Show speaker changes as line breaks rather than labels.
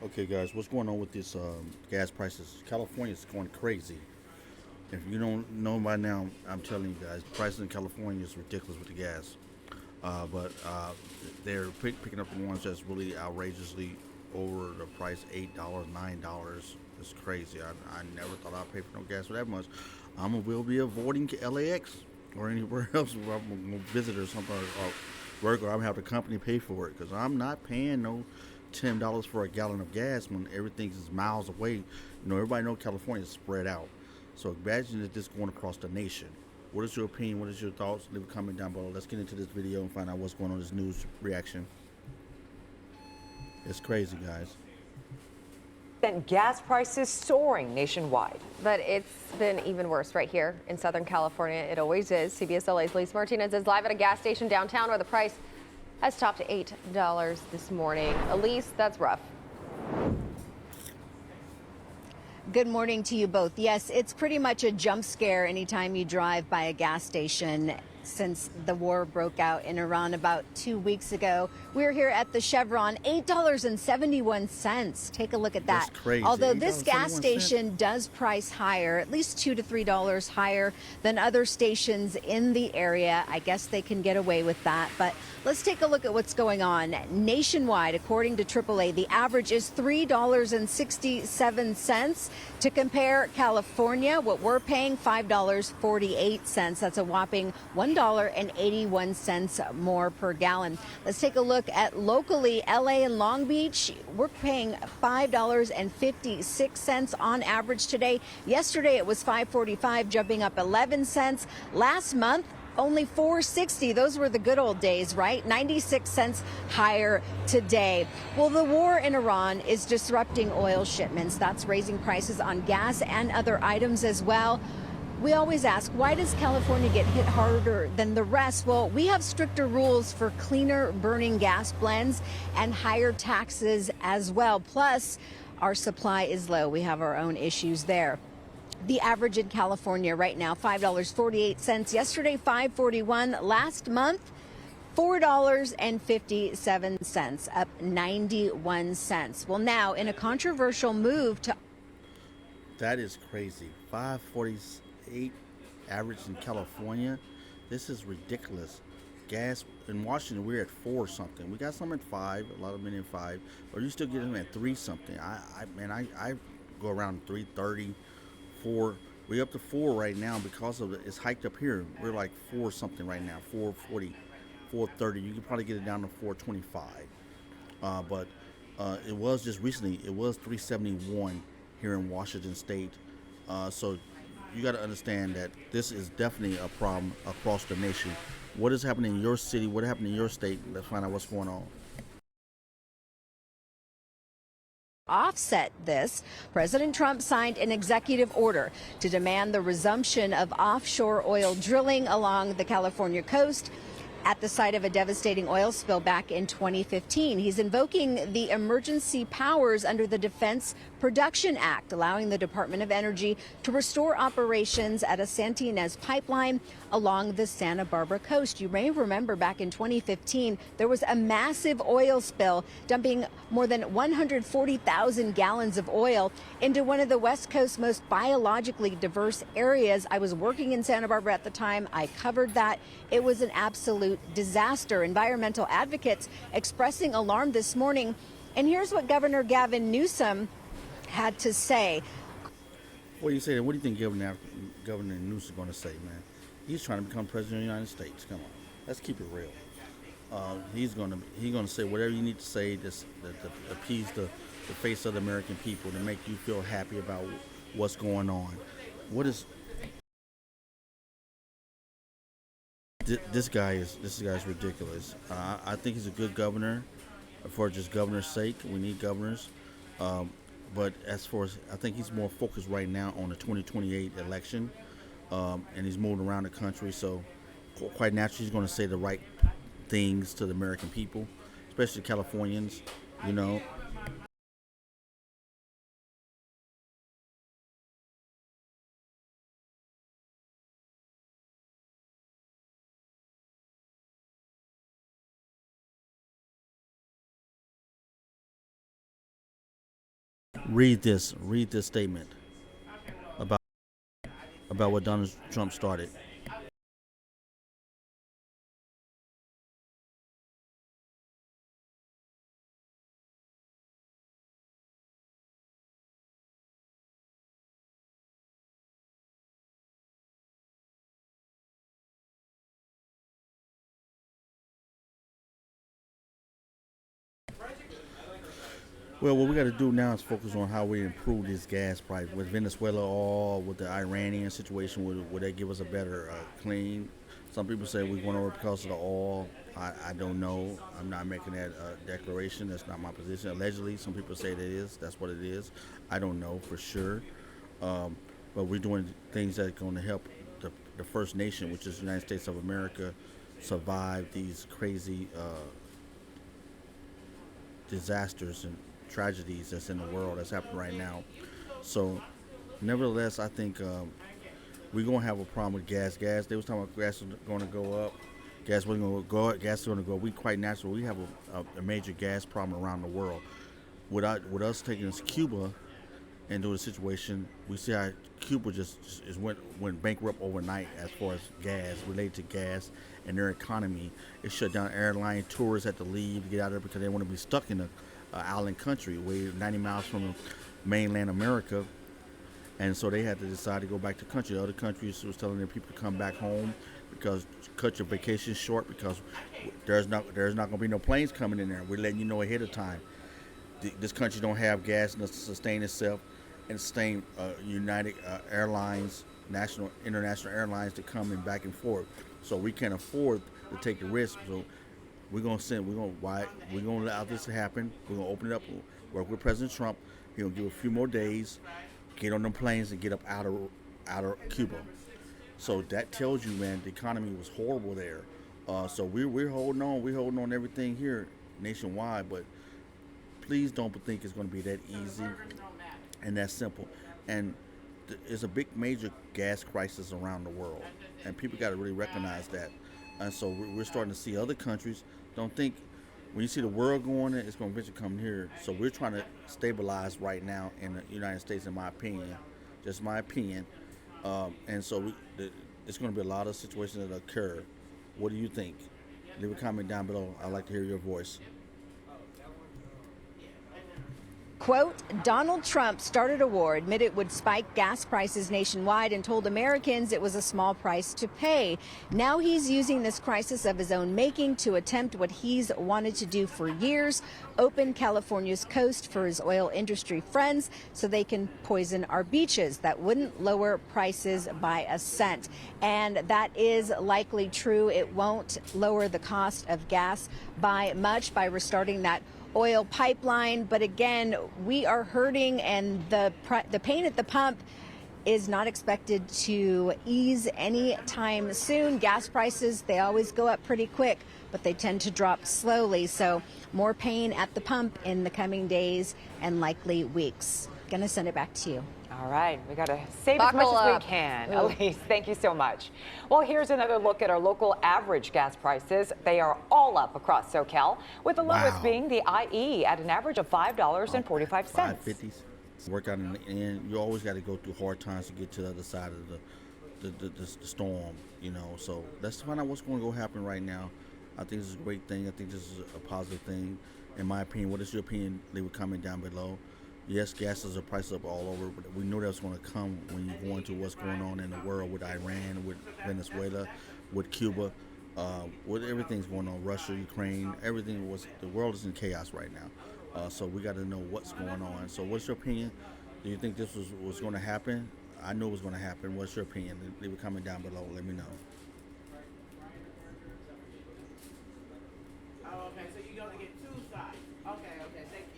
Okay, guys, what's going on with this gas prices? California's going crazy. If you don't know by now, I'm telling you guys, prices in California is ridiculous with the gas. But they're picking up the ones that's really outrageously over the price, $8, $9. It's crazy. I never thought I'd pay for no gas for that much. Will be avoiding LAX or anywhere else where I'm gonna visit or something or work, or I'm have the company pay for it because I'm not paying no $10 for a gallon of gas when everything's is miles away. Everybody know California is spread out. So imagine if this going across the nation. What is your opinion? What is your thoughts? Leave a comment down below. Let's get into this video and find out what's going on in this news reaction. It's crazy, guys.
And gas prices soaring nationwide.
But it's been even worse right here in Southern California. It always is. CBS LA's Lisa Martinez is live at a gas station downtown where the price has topped $8 this morning. Elise, that's rough.
Good morning to you both. Yes, it's pretty much a jump scare anytime you drive by a gas station since the war broke out in Iran about 2 weeks ago. We're here at the Chevron, $8.71. Take a look at that.
That's crazy.
Although this gas station does price higher, at least $2 to $3 higher than other stations in the area. I guess they can get away with that. But let's take a look at what's going on nationwide. According to AAA, the average is $3.67. To compare, California, what we're paying, $5.48. That's a whopping $1.81 more per gallon. Let's take a look at locally, LA and Long Beach. We're paying $5.56 on average today. Yesterday it was $5.45, jumping up 11 cents. Last month, only $4.60. Those were the good old days, right? 96 cents higher today. Well, the war in Iran is disrupting oil shipments. That's raising prices on gas and other items as well. We always ask, why does California get hit harder than the rest? Well, we have stricter rules for cleaner burning gas blends and higher taxes as well. Plus, our supply is low. We have our own issues there. The average in California right now, $5.48. Yesterday, $5.41. Last month, $4.57, up 91 cents. Well, now, in a controversial move to...
That is crazy. 548 average in California. This is ridiculous. Gas in Washington, we're at 4 something. We got some at 5, a lot of men at 5, but you still get them at 3 something. I go around 330. 4, we up to 4 right now because of it's hiked up here. We're like 4 something right now, 440, 430. You can probably get it down to 425. But it was just recently, it was 371 here in Washington State. So you got to understand that this is definitely a problem across the nation. What is happening in your city? What happened in your state? Let's find out what's going on.
Offset this, President Trump signed an executive order to demand the resumption of offshore oil drilling along the California coast at the site of a devastating oil spill back in 2015. He's invoking the emergency powers under the Defense Production Act, allowing the Department of Energy to restore operations at a Santa Ynez pipeline along the Santa Barbara coast. You may remember back in 2015, there was a massive oil spill, dumping more than 140,000 gallons of oil into one of the West Coast's most biologically diverse areas. I was working in Santa Barbara at the time. I covered that. It was an absolute disaster. Environmental advocates expressing alarm this morning. And here's what Governor Gavin Newsom had to say.
What do you say? What do you think Governor Newsom is going to say, man? He's trying to become president of the United States. Come on, let's keep it real. He's going to say whatever you need to say to appease the face of the American people, to make you feel happy about what's going on. What is this guy is ridiculous. I think he's a good governor for just governor's sake. We need governors. But as far as I think he's more focused right now on the 2028 election, and he's moving around the country. So quite naturally, he's going to say the right things to the American people, especially Californians. Read this. Read this statement about what Donald Trump started. Well, what we got to do now is focus on how we improve this gas price with Venezuela or with the Iranian situation. Would that give us a better clean? Some people say we're going over because of the oil. I don't know. I'm not making that declaration. That's not my position. Allegedly, some people say it is. That's what it is. I don't know for sure. But we're doing things that are going to help the First Nation, which is the United States of America, survive these crazy disasters and tragedies that's in the world that's happening right now. So, nevertheless, I think we're gonna have a problem with gas. They was talking about gas was going to go up. Gas wasn't going to go up. Gas is going to go up. We quite natural. We have a major gas problem around the world. With us taking us Cuba into the situation, we see how Cuba just went bankrupt overnight as far as gas related to gas and their economy. It shut down airline. Tourists had to leave to get out of there because they want to be stuck in a island country, way 90 miles from mainland America, and so they had to decide to go back to the country. Other countries was telling their people to come back home because cut your vacation short because there's not going to be no planes coming in there. We're letting you know ahead of time. This country don't have gas enough to sustain itself and sustain United Airlines, international airlines to come in back and forth. So we can't afford to take the risk. So we're gonna allow this to happen. We're gonna open it up, work with President Trump. He's gonna give a few more days, get on them planes and get up out of Cuba. So that tells you, man, the economy was horrible there. So we're holding on. We're holding on to everything here nationwide. But please don't think it's gonna be that easy and that simple. And there's a big major gas crisis around the world, and people got to really recognize that. And so we're starting to see other countries. Don't think when you see the world going, it's going to eventually come here. So we're trying to stabilize right now in the United States, in my opinion, just my opinion. And so it's going to be a lot of situations that occur. What do you think? Leave a comment down below. I'd like to hear your voice.
Quote, Donald Trump started a war, admitted it would spike gas prices nationwide, and told Americans it was a small price to pay. Now he's using this crisis of his own making to attempt what he's wanted to do for years, open California's coast for his oil industry friends so they can poison our beaches. That wouldn't lower prices by a cent. And that is likely true. It won't lower the cost of gas by much by restarting that oil pipeline. But again, we are hurting, and the pain at the pump is not expected to ease anytime soon. Gas prices, they always go up pretty quick, but they tend to drop slowly. So more pain at the pump in the coming days and likely weeks. Gonna send it back to you.
All right, we got to save
Buckle
as much as
up.
we can. Elise, thank you so much. Well, here's another look at our local average gas prices. They are all up across SoCal, with the lowest being the IE at an average of $5.45.
$5.50. Work out in the end. You always got to go through hard times to get to the other side of the storm, you know. So let's find out what's going to go happen right now. I think this is a great thing. I think this is a positive thing. In my opinion, what is your opinion? Leave a comment down below. Yes, gases are priced up all over, but we know that's going to come when you go into what's going on in the world with Iran, with Venezuela, with Cuba, with everything's going on, Russia, Ukraine, the world is in chaos right now. So we got to know what's going on. So what's your opinion? Do you think this was going to happen? I know it was going to happen. What's your opinion? Leave a comment down below. Let me know.
Oh, okay, so you're going to get two sides. Okay, thank you.